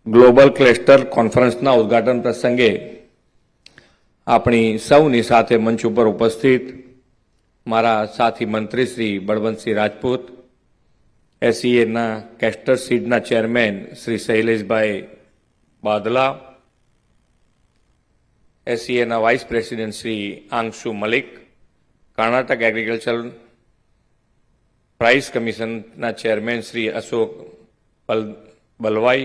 Global cluster કોન્ફરન્સના ઉદ્ઘાટન પ્રસંગે આપણી સૌની સાથે મંચ ઉપર ઉપસ્થિત મારા સાથી મંત્રી શ્રી બળવંતસિંહ રાજપૂત, એસઈએના કેસ્ટર સીડના ચેરમેન શ્રી શૈલેષભાઈ બાદલા, એસઈએના vice president Shri Anshu Malik, Karnataka agriculture price કમિશનના chairman Shri Ashok Balwai,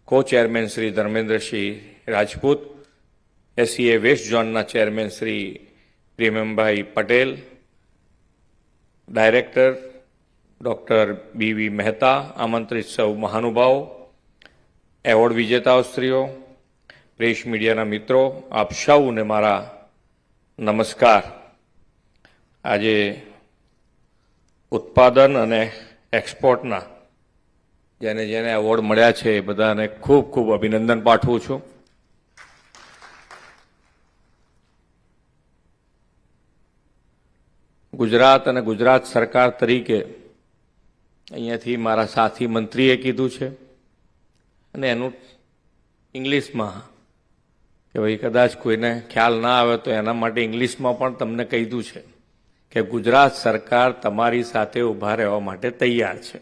co chairman Shri Dharmendrasinh Rajput, SCA west ઝોનના chairman Shri Prembhai Patel, director doctor B V Mehta, આમંત્રિત સૌ મહાનુભાવો, એવોર્ડ વિજેતાઓશ્રીઓ, પ્રેસ મીડિયાના મિત્રો, આપ સૌને મારા નમસ્કાર. આજે ઉત્પાદન અને એક્સપોર્ટના જેને જેને એવોર્ડ મળ્યા છે એ બધાને ખૂબ ખૂબ અભિનંદન પાઠવું છું. ગુજરાત અને ગુજરાત સરકાર તરીકે અહીંયાથી મારા સાથી મંત્રીએ કીધું છે અને એનું ઇંગ્લિશમાં કે ભાઈ કદાચ કોઈને ખ્યાલ ના આવે તો એના માટે ઇંગ્લિશમાં પણ તમને કીધું છે કે ગુજરાત સરકાર તમારી સાથે ઊભા રહેવા માટે તૈયાર છે.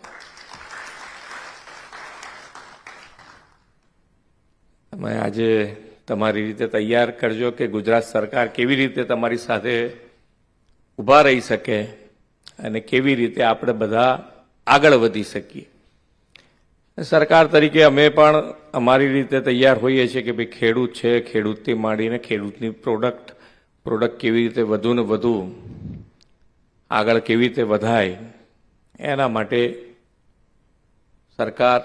તમે આજે તમારી રીતે તૈયાર કરજો કે ગુજરાત સરકાર કેવી રીતે તમારી સાથે ઊભા રહી શકે અને કેવી રીતે આપણે બધા આગળ વધી શકીએ. સરકાર તરીકે અમે પણ અમારી રીતે તૈયાર હોઈએ છીએ કે ભાઈ ખેડૂત છે, ખેડૂતથી માંડીને ખેડૂતની પ્રોડક્ટ કેવી રીતે વધુ ને વધુ આગળ કેવી રીતે વધાય એના માટે સરકાર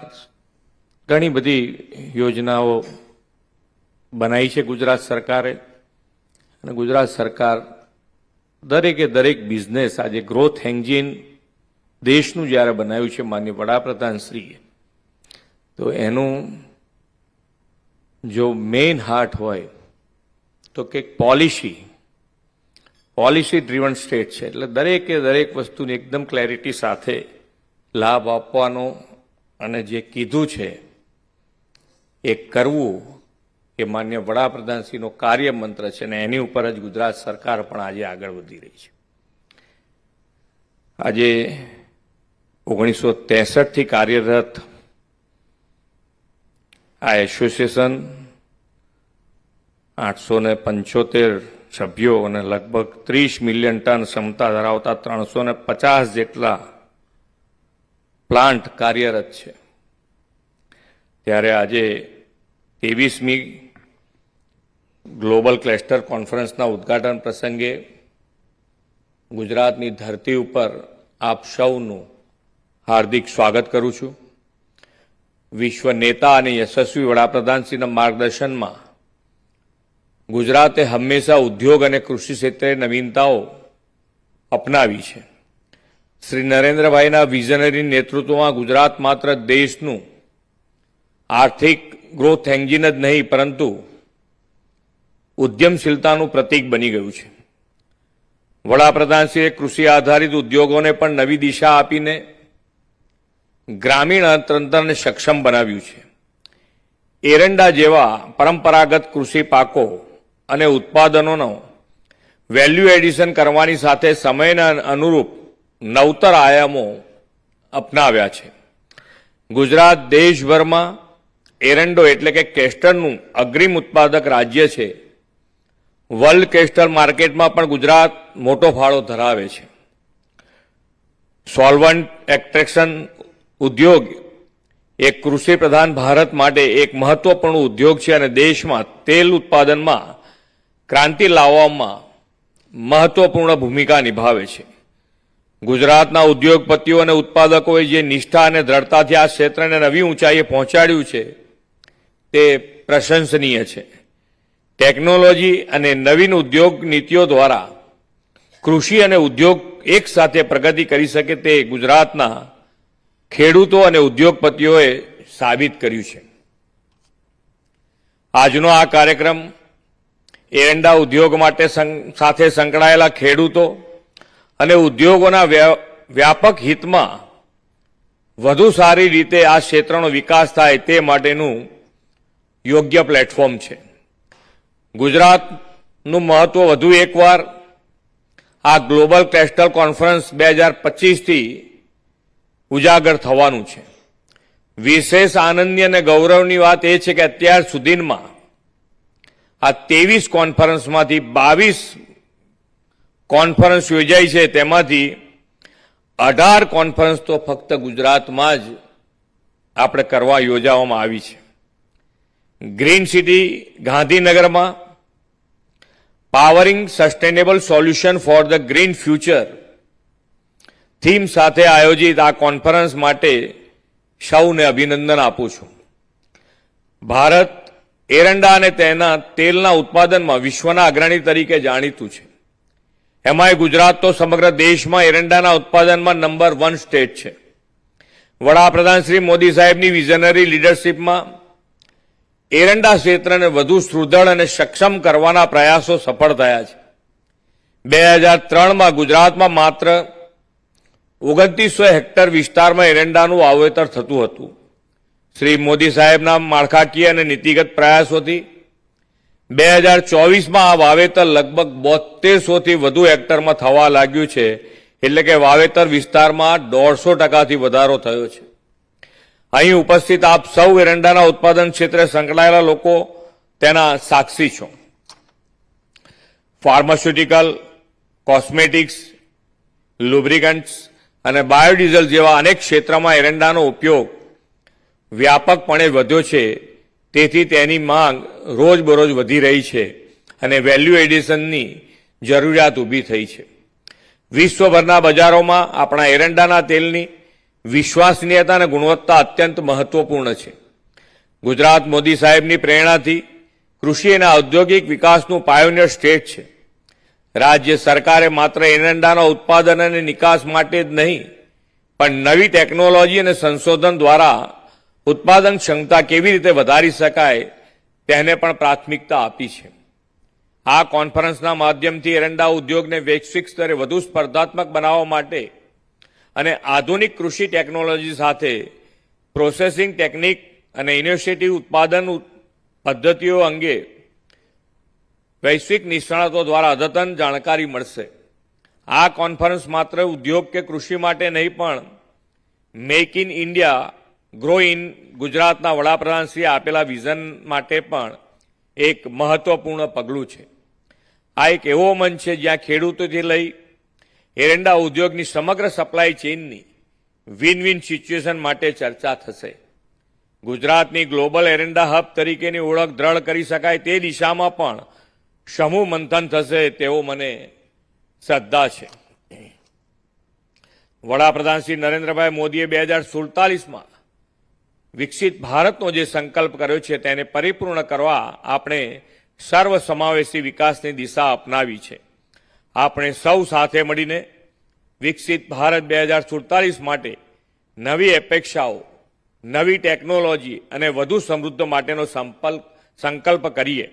ઘણી બધી યોજનાઓ બનાવી છે ગુજરાત સરકારે. અને ગુજરાત સરકાર દરેકે દરેક બિઝનેસ આજે ગ્રોથ એન્જિન દેશનું જ્યારે બનાવ્યું છે માનનીય વડાપ્રધાનશ્રીએ, તો એનું જો મેઇન હાર્ટ હોય તો કે પોલિસી ડ્રીવન સ્ટેટ છે. એટલે દરેકે દરેક વસ્તુની એકદમ ક્લેરિટી સાથે લાભ આપવાનો અને જે કીધું છે એ કરવું એ માન્ય વડાપ્રધાનશ્રીનો કાર્યમંત્ર છે અને એની ઉપર જ ગુજરાત સરકાર પણ આજે આગળ વધી રહી છે. આજે 1963થી કાર્યરત આ એસોસિએશન 875 સભ્યો અને લગભગ 30 મિલિયન ટન ક્ષમતા ધરાવતા 350 જેટલા પ્લાન્ટ કાર્યરત છે. ત્યારે આજે 23મી ગ્લોબલ ક્લસ્ટર કોન્ફરન્સના ઉદ્ઘાટન પ્રસંગે ગુજરાતની ધરતી ઉપર આપ સૌનું હાર્દિક સ્વાગત કરું છું. વિશ્વ નેતા અને યશસ્વી વડાપ્રધાનશ્રીના માર્ગદર્શનમાં ગુજરાતે હંમેશા ઉદ્યોગ અને કૃષિ ક્ષેત્રે નવીનતાઓ અપનાવી છે. શ્રી નરેન્દ્રભાઈના વિઝનરી નેતૃત્વમાં ગુજરાત માત્ર દેશનું આર્થિક ગ્રોથ એન્જિન જ નહીં પરંતુ ઉદ્યમશીલતાનું પ્રતીક બની ગયું છે. વડાપ્રધાનશ્રીએ કૃષિ આધારિત ઉદ્યોગોને પણ નવી દિશા આપીને ગ્રામીણ અર્થતંત્રને સક્ષમ બનાવ્યું છે. એરંડા જેવા પરંપરાગત કૃષિ પાકો અને ઉત્પાદનોનો વેલ્યુ એડિશન કરવાની સાથે સમયના અનુરૂપ નવતર આયામો અપનાવ્યા છે. ગુજરાત દેશભરમાં એરંડો એટલે કે કેસ્ટરનું અગ્રીમ ઉત્પાદક રાજ્ય છે. વર્લ્ડ કેસ્ટર માર્કેટમાં પણ ગુજરાત મોટો ફાળો ધરાવે છે. સોલ્વન્ટ એક્સટ્રેક્શન ઉદ્યોગ એક કૃષિ પ્રધાન ભારત માટે એક મહત્વપૂર્ણ ઉદ્યોગ છે અને દેશમાં તેલ ઉત્પાદનમાં ક્રાંતિ લાવવામાં મહત્વપૂર્ણ ભૂમિકા નિભાવે છે. ગુજરાતના ઉદ્યોગપતિઓ અને ઉત્પાદકોએ જે નિષ્ઠા અને દ્રઢતાથી આ ક્ષેત્રને નવી ઊંચાઈએ પહોંચાડ્યું છે તે પ્રશંસનીય છે. ટેકનોલોજી અને નવીન ઉદ્યોગ નીતિઓ દ્વારા કૃષિ અને ઉદ્યોગ એક સાથે પ્રગતિ કરી શકે તે ગુજરાતના ખેડૂતો અને ઉદ્યોગપતિઓએ સાબિત કર્યું છે. આજનો આ કાર્યક્રમ એરંડા ઉદ્યોગ માટે સાથે સંકળાયેલા ખેડૂતો અને ઉદ્યોગોના વ્યાપક હિતમાં વધુ સારી રીતે આ ક્ષેત્રનો વિકાસ થાય તે માટેનું યોગ્ય પ્લેટફોર્મ છે. ગુજરાતનું મહત્વ વધુ એકવાર આ ગ્લોબલ ક્લસ્ટર કોન્ફરન્સ 2025થી ઉજાગર થવાનું છે. વિશેષ આનંદની અને ગૌરવની વાત એ છે કે અત્યાર સુધીમાં આ 23 કોન્ફરન્સમાંથી 22 કોન્ફરન્સ યોજાઈ છે. તેમાંથી 18 કોન્ફરન્સ તો ફક્ત ગુજરાતમાં જ આપણે કરવા યોજવામાં આવી છે. ગ્રીન સિટી ગાંધીનગરમાં powering sustainable solution for the green future theme સાથે આયોજિત આ કોન્ફરન્સ માટે સૌને અભિનંદન આપું છું. ભારત એરંડા અને તેના તેલના ઉત્પાદનમાં વિશ્વના અગ્રણી તરીકે જાણીતું છે. એમાંય ગુજરાત તો સમગ્ર દેશમાં એરંડાના ઉત્પાદનમાં નંબર 1 સ્ટેટ છે. વડાપ્રધાન શ્રી મોદી સાહેબની વિઝનરી લીડરશીપમાં એરંડા ક્ષેત્રને વધુ સુદૃઢ અને સક્ષમ કરવાના પ્રયાસો સફળ થયા છે. 2003માં ગુજરાતમાં માત્ર 2900 હેક્ટર વિસ્તારમાં એરંડાનું વાવેતર થતું હતું. શ્રી મોદી સાહેબના માળખાકીય અને નીતિગત પ્રયાસોથી 2024માં આ વાવેતર લગભગ 7200થી વધુ હેક્ટરમાં થવા લાગ્યું છે. એટલે કે વાવેતર વિસ્તારમાં 150%થી વધારો થયો છે. અહીં ઉપસ્થિત આપ સૌ એરંડાના ઉત્પાદન ક્ષેત્રે સંકળાયેલા લોકો તેના સાક્ષી છો. ફાર્માસ્યુટિકલ, કોસ્મેટિક્સ, લુબ્રિકન્ટ્સ અને બાયોડીઝલ જેવા અનેક ક્ષેત્રમાં એરંડાનો ઉપયોગ વ્યાપકપણે વધ્યો છે. તેથી તેની માંગ રોજબરોજ વધી રહી છે અને વેલ્યુ એડિશનની જરૂરિયાત ઊભી થઈ છે. વિશ્વભરના બજારોમાં આપણા એરંડાના તેલની વિશ્વસનીયતા અને ગુણવત્તા અત્યંત મહત્વપૂર્ણ છે. ગુજરાત મોદી સાહેબની પ્રેરણાથી કૃષિ અને ઔદ્યોગિક વિકાસનું પાયોનિયર સ્ટેટ છે. રાજ્ય સરકારે માત્ર એરંડાના ઉત્પાદન અને નિકાસ માટે જ નહીં, પણ નવી ટેકનોલોજી અને સંશોધન દ્વારા ઉત્પાદન ક્ષમતા કેવી રીતે વધારી શકાય તેને પણ પ્રાથમિકતા આપી છે. આ કોન્ફરન્સના માધ્યમથી એરંડા ઉદ્યોગને વૈશ્વિક સ્તરે વધુ સ્પર્ધાત્મક બનાવવા માટે અને આધુનિક કૃષિ ટેકનોલોજી સાથે પ્રોસેસિંગ ટેકનિક અને ઇનોવેટિવ ઉત્પાદન પદ્ધતિઓ અંગે વૈશ્વિક નિષ્ણાતો દ્વારા અદ્યતન જાણકારી મળશે. આ કોન્ફરન્સ માત્ર ઉદ્યોગ કે કૃષિ માટે નહીં, પણ make in India, grow in ગુજરાતના વડાપ્રધાનશ્રીએ આપેલા વિઝન માટે પણ એક મહત્વપૂર્ણ પગલું છે. આ એક એવો મંચ છે જ્યાં ખેડૂતોથી લઈ એરંડા ઉદ્યોગની સમગ્ર સપ્લાય ચેઇનની વિન વિન સિચ્યુએશન માટે ચર્ચા થશે. ગુજરાતની ગ્લોબલ એરંડા હબ તરીકેની ઓળખ દ્રઢ કરી શકાય તે દિશામાં પણ સમૂહ મંથન થશે તેવો મને શ્રદ્ધા છે. વડાપ્રધાન શ્રી નરેન્દ્રભાઈ મોદીએ 2047માં વિકસિત ભારતનો જે સંકલ્પ કર્યો છે તેને પરિપૂર્ણ કરવા આપણે સર્વસમાવેશી વિકાસની દિશા અપનાવી છે. આપણે સૌ સાથે મળીને વિકસિત ભારત 2047 માટે નવી અપેક્ષાઓ, નવી ટેકનોલોજી અને વધુ સમૃદ્ધ માટેનો સંકલ્પ કરીએ.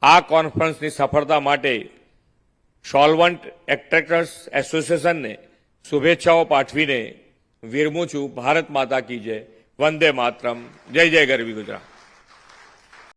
આ કોન્ફરન્સની સફળતા માટે સોલ્વન્ટ એક્ટ્રેક્ટર્સ એસોસિએશનને શુભેચ્છાઓ પાઠવીને વિરમું છું. ભારત માતા કી જય. વંદે માતરમ. જય જય ગરવી ગુજરાત.